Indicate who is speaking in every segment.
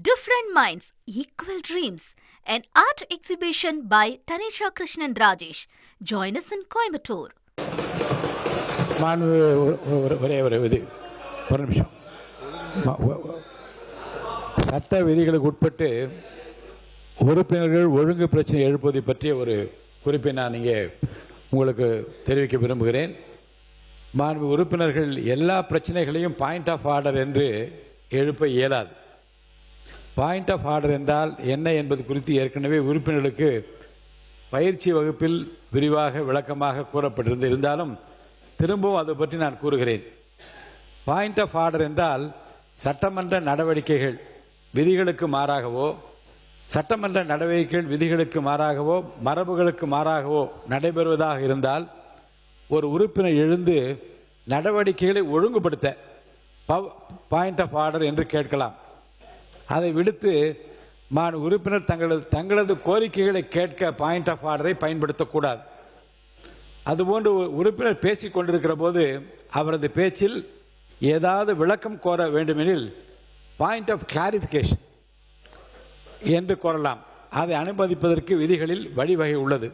Speaker 1: Different Minds, Equal Dreams, an art exhibition by Tanisha Krishnan Rajesh. Join us in Coimbatore.
Speaker 2: ஒரு நிமிஷம். சட்ட விதிகளுக்கு உட்பட்டு உறுப்பினர்கள் ஒழுங்கு பிரச்சனை எழுப்புவதை பற்றிய ஒரு குறிப்பை நான் இங்கே உங்களுக்கு தெரிவிக்க விரும்புகிறேன். மாண்பு உறுப்பினர்கள் எல்லா பிரச்சனைகளையும் பாயிண்ட் ஆஃப் ஆர்டர் என்று எழுப்ப இயலாது. பாயிண்ட் ஆஃப் ஆர்டர் என்றால் என்ன என்பது குறித்து ஏற்கனவே உறுப்பினர்களுக்கு பயிற்சி வகுப்பில் விரிவாக விளக்கமாக கூறப்பட்டிருந்து இருந்தாலும் திரும்பவும் அதை பற்றி நான் கூறுகிறேன். பாயிண்ட் ஆஃப் ஆர்டர் என்றால் சட்டமன்ற நடவடிக்கைகள் விதிகளுக்கு மாறாகவோ, சட்டமன்ற நடவடிக்கைகள் விதிகளுக்கு மாறாகவோ, மரபுகளுக்கு மாறாகவோ நடைபெறுவதாக இருந்தால் ஒரு உறுப்பினர் எழுந்து நடவடிக்கைகளை ஒழுங்குபடுத்த பாயிண்ட் ஆஃப் ஆர்டர் என்று கேட்கலாம். அதை விடுத்து உறுப்பினர் தங்களது கோரிக்கைகளை கேட்க பாயிண்ட் ஆஃப் ஆர்டரை பயன்படுத்தக்கூடாது. அதுபோன்று உறுப்பினர் பேசிக் கொண்டிருக்கிற போது அவரது பேச்சில் ஏதாவது விளக்கம் கோர வேண்டுமெனில் பாயிண்ட் ஆஃப் கிளாரிஃபிகேஷன் என்று கோரலாம். அதை அனுமதிப்பதற்கு விதிகளில் வழிவகை உள்ளது.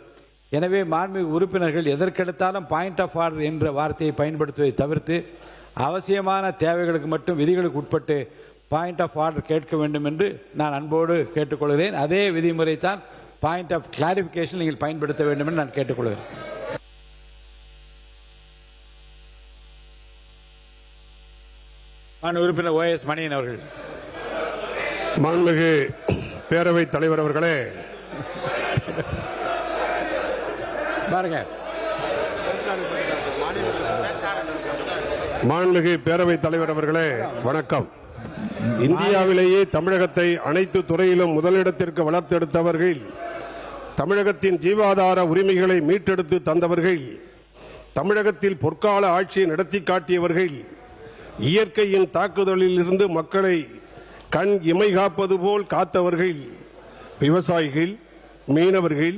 Speaker 2: எனவே மாண்புமிகு உறுப்பினர்கள் எதற்கெடுத்தாலும் பாயிண்ட் ஆஃப் ஆர்டர் என்ற வார்த்தையை பயன்படுத்துவதை தவிர்த்து அவசியமான தேவைகளுக்கு மட்டும் விதிகளுக்கு உட்பட்டு பாயிண்ட் ஆஃப் ஆர்டர் கேட்க வேண்டும் என்று நான் அன்போடு கேட்டுக்கொள்கிறேன். அதே விதிமுறை தான் பாயிண்ட் ஆஃப் கிளாரிஃபிகேஷன் நீங்கள் பயன்படுத்த வேண்டும் என்று நான் கேட்டுக்கொள்கிறேன். உறுப்பினர் OS மணியன் அவர்கள்.
Speaker 3: மாண்புமிகு பேரவைத் தலைவர் அவர்களே,
Speaker 2: பாருங்க.
Speaker 3: மாண்புமிகு பேரவைத் தலைவர் அவர்களே வணக்கம். இந்தியாவிலேயே தமிழகத்தை அனைத்து துறையிலும் முதலிடத்திற்கு வளர்த்தெடுத்தவர்கள், தமிழகத்தின் ஜீவாதார உரிமைகளை மீட்டெடுத்து தந்தவர்கள், தமிழகத்தில் பொற்கால ஆட்சியை நடத்தி காட்டியவர்கள், இயற்கையின் தாக்குதலில் இருந்து மக்களை கண் இமை காப்பது போல் காத்தவர்கள், விவசாயிகள், மீனவர்கள்,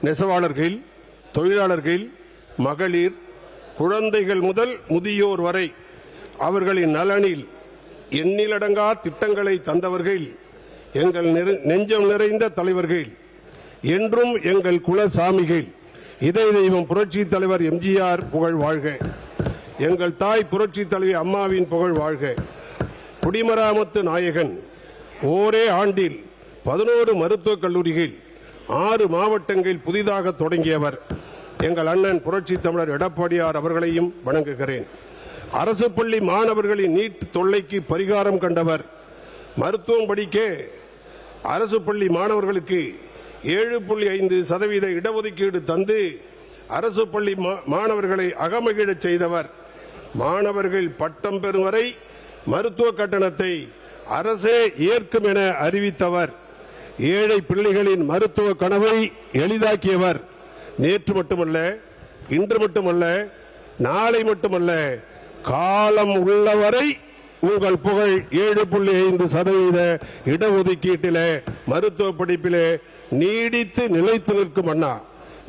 Speaker 3: நெசவாளர்கள், தொழிலாளர்கள், மகளிர், குழந்தைகள் முதல் முதியோர் வரை அவர்களின் நலனில் எண்ணிலடங்கா திட்டங்களை தந்தவர்கள், எங்கள் நெஞ்சம் நிறைந்த தலைவர்கள், என்றும் எங்கள் குலசாமிகள். இதய தெய்வம் புரட்சி தலைவர் MGR புகழ் வாழ்க. எங்கள் தாய் புரட்சி தலைவி அம்மாவின் புகழ் வாழ்க. குடிமராமத்து நாயகன், ஓரே ஆண்டில் 11 மருத்துவக் கல்லூரிகள், 6 மாவட்டங்கள் புதிதாக தொடங்கியவர் எங்கள் அண்ணன் புரட்சி தமிழர் எடப்பாடியார் அவர்களையும் வணங்குகிறேன். அரசு பள்ளி மாணவர்களின் நீட் தொல்லைக்கு பரிகாரம் கண்டவர். மருத்துவம் படிக்க அரசு பள்ளி மாணவர்களுக்கு 7.5% இடஒதுக்கீடு தந்து அரசு பள்ளி மாணவர்களை அகமகிழச் செய்தவர். மாணவர்கள் பட்டம் பெறும் வரை மருத்துவ கட்டணத்தை அரசே ஏற்கும் என அறிவித்தவர். ஏழை பிள்ளைகளின் மருத்துவ கனவை எளிதாக்கியவர். நேற்று மட்டுமல்ல, இன்று மட்டுமல்ல, நாளை மட்டுமல்ல, காலம் உள்ளவரை உங்கள் புகழ் 7.5% இடஒதுக்கீட்டிலே மருத்துவ படிப்பிலே நீடித்து நிலைத்து நிற்கும் அண்ணா.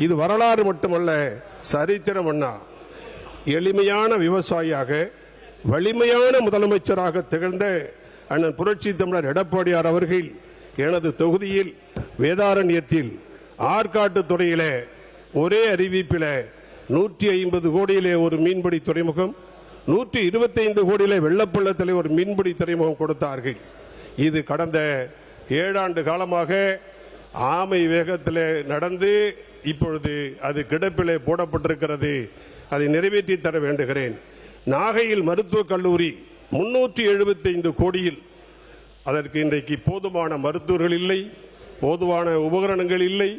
Speaker 3: இது வரலாறு மட்டுமல்ல, சரித்திரம் அண்ணா. எளிமையான விவசாயியாக, வலிமையான முதலமைச்சராக திகழ்ந்த அண்ணன் புரட்சி தமிழர் எடப்பாடியார் அவர்கள் எனது தொகுதியில் வேதாரண்யத்தில் ஆற்காட்டு துறையிலே ஒரே அறிவிப்பில் 150 கோடியிலே ஒரு மீன்பிடி துறைமுகம், 125 கோடியிலே வெள்ளப்பள்ளத்திலே ஒரு மீன்பிடி துறைமுகம் கொடுத்தார்கள். இது கடந்த 7 ஆண்டு காலமாக ஆமை வேகத்தில் நடந்து இப்பொழுது அது கிடப்பிலே போடப்பட்டிருக்கிறது. அதை நிறைவேற்றி தர வேண்டுகிறேன். நாகையில் மருத்துவக் கல்லூரி 375 கோடியில், அதற்கு இன்றைக்கு போதுமான மருத்துவர்கள் இல்லை, போதுமான உபகரணங்கள் இல்லை.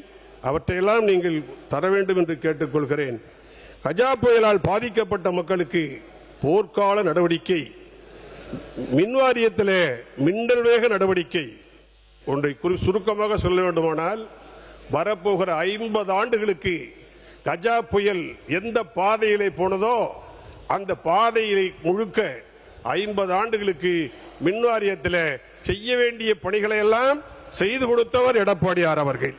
Speaker 3: அவற்றையெல்லாம் நீங்கள் தர வேண்டும் என்று கேட்டுக்கொள்கிறேன். கஜா புயலால் பாதிக்கப்பட்ட மக்களுக்கு போர்க்கால நடவடிக்கை, மின்வாரியத்தில் மின்னல் வேக நடவடிக்கை. ஒன்றை சுருக்கமாக சொல்ல வேண்டுமானால், வரப்போகிற 50 ஆண்டுகளுக்கு கஜா புயல் எந்த பாதையிலே போனதோ அந்த பாதையை முழுக்க 50 ஆண்டுகளுக்கு மின்வாரியத்தில் செய்ய வேண்டிய பணிகளை எல்லாம் செய்து கொடுத்தவர் எடப்பாடியார் அவர்கள்.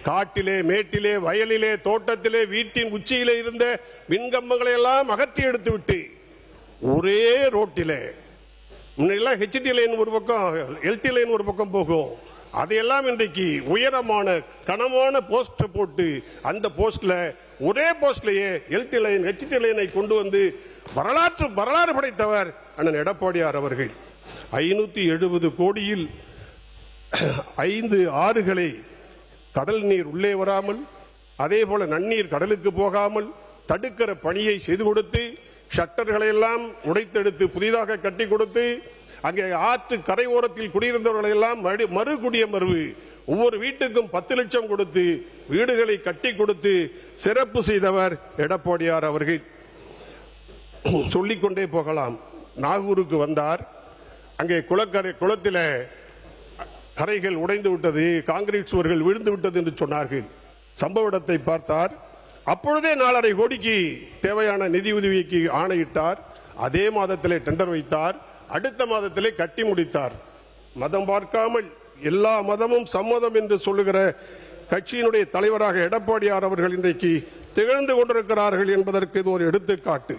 Speaker 3: காட்டிலே, மேட்டிலே, வயலிலே, தோட்டத்திலே, வீட்டின் உச்சியிலே இருந்த மின்கம்பங்களை எல்லாம் அகற்றி எடுத்துவிட்டு ஒரே ரோட்டிலே முன்னெல்லாம் ஹெச்டி லைன் ஒரு பக்கம், எல்டி லைன் ஒரு பக்கம் போகும். அதையெல்லாம் இன்றைக்கு உயரமான கனமான போஸ்ட் போட்டு அந்த போஸ்ட்ல ஒரே போஸ்ட்லயே எல்டி லைன் ஹெச்டி லைனை கொண்டு வந்து வரலாறு படைத்தவர் அண்ணன் எடப்பாடியார் அவர்கள். 570 கோடியில் 5 ஆறுகளை கடல் நீர் உள்ளே வராமல், அதே போல நன்னீர் கடலுக்கு போகாமல் தடுக்கிற பணியை செய்து கொடுத்து, ஷட்டர்களை எல்லாம் உடைத்தெடுத்து புதிதாக கட்டி கொடுத்து, அங்கே ஆற்று கரையோரத்தில் குடியிருந்தவர்களை எல்லாம் மறு குடியமர்வு, ஒவ்வொரு வீட்டுக்கும் 10 லட்சம் கொடுத்து வீடுகளை கட்டி கொடுத்து சிறப்பு செய்தவர் எடப்பாடியார் அவர்கள். சொல்லிக்கொண்டே போகலாம். நாகூருக்கு வந்தார். அங்கே குளத்தில் கரைகள் உடைந்து விட்டது, காங்கிரீட் சுவர்கள் விழுந்து விட்டது என்று சொன்னார்கள். சம்பவ இடத்தை பார்த்தார். அப்பொழுதே 4.5 கோடிக்கு தேவையான நிதி உதவிக்கு ஆணையிட்டார். அதே மாதத்திலே டெண்டர் வைத்தார். அடுத்த மாதத்திலே கட்டி முடித்தார். மதம் பார்க்காமல் எல்லா மதமும் சம்மதம் என்று சொல்லுகிற கட்சியினுடைய தலைவராக எடப்பாடியார் அவர்கள் இன்றைக்கு திகழ்ந்து கொண்டிருக்கிறார்கள் என்பதற்கு இது ஒரு எடுத்துக்காட்டு.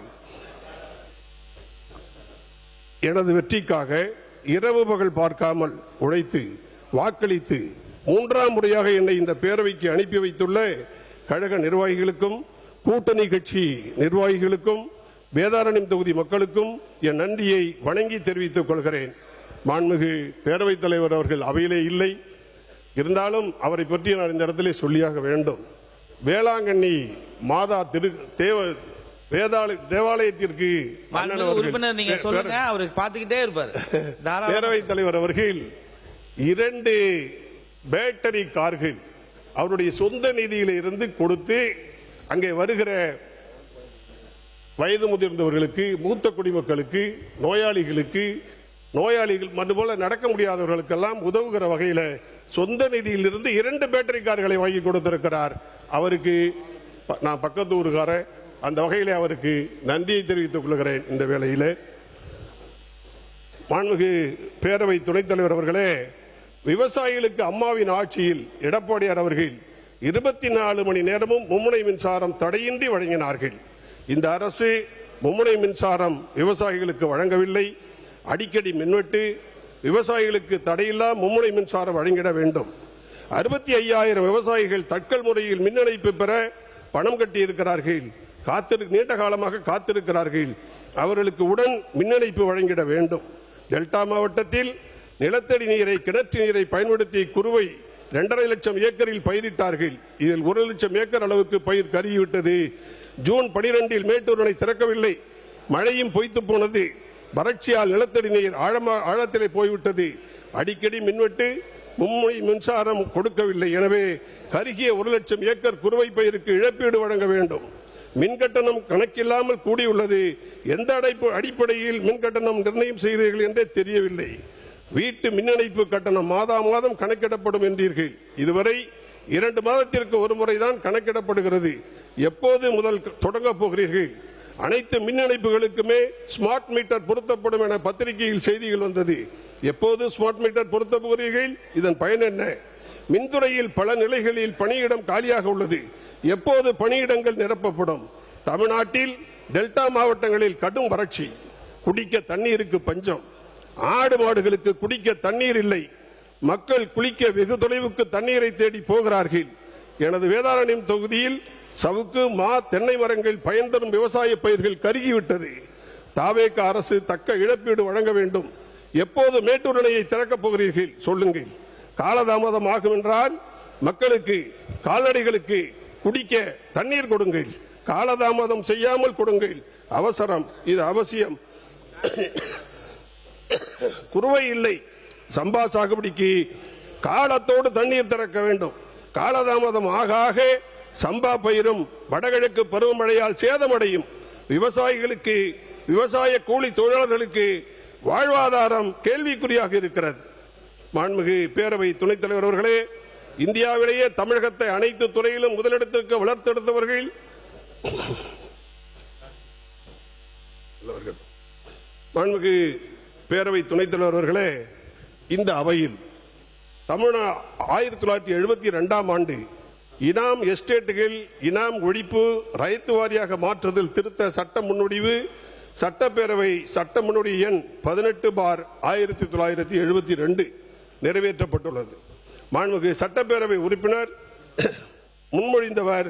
Speaker 3: எனது வெற்றிக்காக இரவு பகல் பார்க்காமல் உழைத்து வாக்களித்து 3ஆம் முறையாக என்னை இந்த பேரவைக்கு அனுப்பி வைத்துள்ள கழக நிர்வாகிகளுக்கும் கூட்டணி கட்சி நிர்வாகிகளுக்கும் வேதாரண்யம் தொகுதி மக்களுக்கும் என் நன்றியை வணங்கி தெரிவித்துக் கொள்கிறேன். மாண்புமிகு பேரவைத் தலைவர் அவர்கள் அவையிலே இல்லை, இருந்தாலும் அவரை பற்றி நான் இந்த இடத்திலே சொல்லியாக வேண்டும். வேளாங்கண்ணி மாதா தேவாலயத்திற்கு பேரவைத் தலைவர் அவர்கள் 2 பேட்டரி கார்கள் அவருடைய சொந்த நிதியில இருந்து கொடுத்து அங்கே வருகிற வயது முதிர்ந்தவர்களுக்கு, மூத்த குடிமக்களுக்கு, நோயாளிகள் அதுபோல நடக்க முடியாதவர்களுக்கெல்லாம் உதவுகிற வகையில சொந்த நிதியிலிருந்து 2 பேட்டரி கார்களை வாங்கி கொடுத்திருக்கிறார். அவருக்கு நான் பக்கத்து ஊருக்காரன், அந்த வகையிலே அவருக்கு நன்றியை தெரிவித்துக் கொள்கிறேன். இந்த வேளையிலே மாண்புமிகு பேரவை துணைத் தலைவர் அவர்களே, விவசாயிகளுக்கு அம்மாவின் ஆட்சியில் எடப்பாடியார் அவர்கள் 24 மணி நேரமும் மும்முனை மின்சாரம் தடையின்றி வழங்கினார்கள். இந்த அரசு மும்முனை மின்சாரம் விவசாயிகளுக்கு வழங்கவில்லை. அடிக்கடி மின்வெட்டு, விவசாயிகளுக்கு தடையில்லா மும்முனை மின்சாரம் வழங்கிட வேண்டும். 65,000 விவசாயிகள் தட்கல் முறையில் மின் இணைப்பு பெற பணம் கட்டியிருக்கிறார்கள், நீண்ட காலமாக காத்திருக்கிறார்கள். அவர்களுக்கு உடன் மின் இணைப்பு வழங்கிட வேண்டும். டெல்டா மாவட்டத்தில் நிலத்தடி நீரை, கிணற்று நீரை பயன்படுத்தி குறுவை 2.5 லட்சம் ஏக்கரில் பயிரிட்டார்கள். இதில் 1 லட்சம் ஏக்கர் அளவுக்கு பயிர் கருகிவிட்டது. ஜூன் 12 மேட்டூர் அணை திறக்கவில்லை. மழையும் பொய்த்து போனது. வறட்சியால் நிலத்தடி நீர் ஆழத்திலே போய்விட்டது. அடிக்கடி மின்வெட்டு, மும்முனை மின்சாரம் கொடுக்கவில்லை. எனவே கருகிய 1 லட்சம் ஏக்கர் குறுவை பயிருக்கு இழப்பீடு வழங்க வேண்டும். மின் கட்டணம் கணக்கில்லாமல் கூடியுள்ளது. எந்த அடிப்படையில் மின் கட்டணம் நிர்ணயம் செய்கிறீர்கள் என்றே தெரியவில்லை. வீட்டு மின் இணைப்பு கட்டணம் மாதம் கணக்கிடப்படும் என்றீர்கள். இதுவரை 2 மாதத்திற்கு ஒரு முறைதான் கணக்கிடப்படுகிறது. எப்போது முதல் தொடங்க போகிறீர்கள்? அனைத்து மின் இணைப்புகளுக்குமே ஸ்மார்ட் மீட்டர் பொருத்தப்படும் என பத்திரிகையில் செய்திகள் வந்தது. எப்போது ஸ்மார்ட் மீட்டர் பொருத்த போகிறீர்கள்? இதன் பயன் என்ன? மின்துறையில் பல நிலைகளில் பணியிடம் காலியாக உள்ளது. எப்போது பணியிடங்கள் நிரப்பப்படும்? தமிழ்நாட்டில் டெல்டா மாவட்டங்களில் கடும் வறட்சி, குடிக்க தண்ணீருக்கு பஞ்சம், ஆடு மாடுகளுக்கு குடிக்க தண்ணீர் இல்லை. மக்கள் குளிக்க வெகு தொலைவுக்கு தண்ணீரை தேடி போகிறார்கள். எனது வேதாரண்யம் தொகுதியில் சவுக்கு, மா, தென்னை மரங்கள் பயன் தரும் விவசாய பயிர்கள் கருகிவிட்டது. தாவேக அரசு தக்க இழப்பீடு வழங்க வேண்டும். எப்போது மேட்டூர் அணையை திறக்கப் போகிறீர்கள் சொல்லுங்கள். காலதாமதம் ஆகும் என்றால் மக்களுக்கு, கால்நடைகளுக்கு குடிக்க தண்ணீர் கொடுங்கள். காலதாமதம் செய்யாமல் கொடுங்கள். அவசரம், இது அவசியம். குறுவை இல்லை, சம்பா சாகுபடிக்கு காலத்தோடு தண்ணீர் திறக்க வேண்டும். காலதாமதம் ஆக சம்பா பயிரும் வடகிழக்கு பருவமழையால் சேதமடையும். விவசாயிகளுக்கு, விவசாய கூலி தொழிலாளர்களுக்கு வாழ்வாதாரம் கேள்விக்குறியாக இருக்கிறது. மாண்புமிகு பேரவை துணைத் தலைவர் அவர்களே, இந்தியாவிலேயே தமிழகத்தை அனைத்து துறையிலும் முதலிடத்திற்கு வளர்த்தெடுத்தவர்கள் மாண்புமிகு பேரவை துணைத் தலைவர் அவர்களே, இந்த அவையில் தமிழ்நாடு 1972ஆம் ஆண்டு இனாம் எஸ்டேட்டுகள், இனாம் ஒழிப்பு, ரைத்து வாரியாக மாற்றுதல் திருத்த சட்ட முன்வடிவு சட்டப்பேரவை சட்ட முன்னோடி எண் 18/1972 நிறைவேற்றப்பட்டுள்ளது. மாண்புமிகு சட்டப்பேரவை உறுப்பினர் முன்மொழிந்தவர்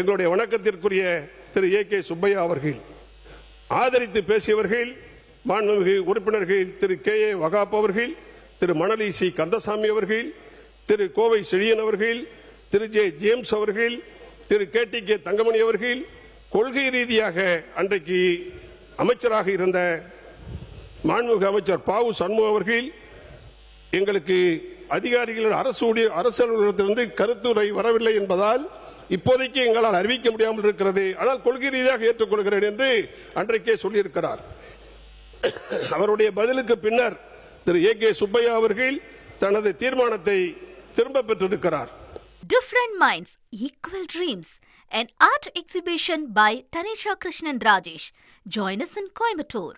Speaker 3: எங்களுடைய வணக்கத்திற்குரிய திரு A.K. சுப்பையா அவர்கள். ஆதரித்து பேசியவர்கள் மாண்புமிகு உறுப்பினர்கள் திரு K.A. வகாப் அவர்கள், திரு மணலி சி. கந்தசாமி அவர்கள், திரு கோவை செழியன் அவர்கள், திரு J. ஜேம்ஸ் அவர்கள், திரு K.T.K. தங்கமணி அவர்கள், கொள்கை ரீதியாக அன்றைக்கு அமைச்சராக இருந்த மாண்புமிகு அமைச்சர் பாவு சண்முகம் அவர்கள், எங்களுக்கு அதிகாரிகள் அரசு அலுவலகத்திலிருந்து கருத்துரை வரவில்லை என்பதால் இப்போதைக்கு எங்களால் அறிவிக்க முடியாமல் இருக்கிறது, ஆனால் கொள்கை ரீதியாக ஏற்றுக்கொள்கிறேன் என்று அன்றைக்கே சொல்லியிருக்கிறார். அவருடைய பதிலுக்கு பின்னர் திரு A.K. சுப்பையா அவர்கள் தனது தீர்மானத்தை திரும்ப பெற்றிருக்கிறார்.
Speaker 1: Different Minds, Equal Dreams, an art exhibition by Tanisha Krishnan Rajesh. Join us in Coimbatore.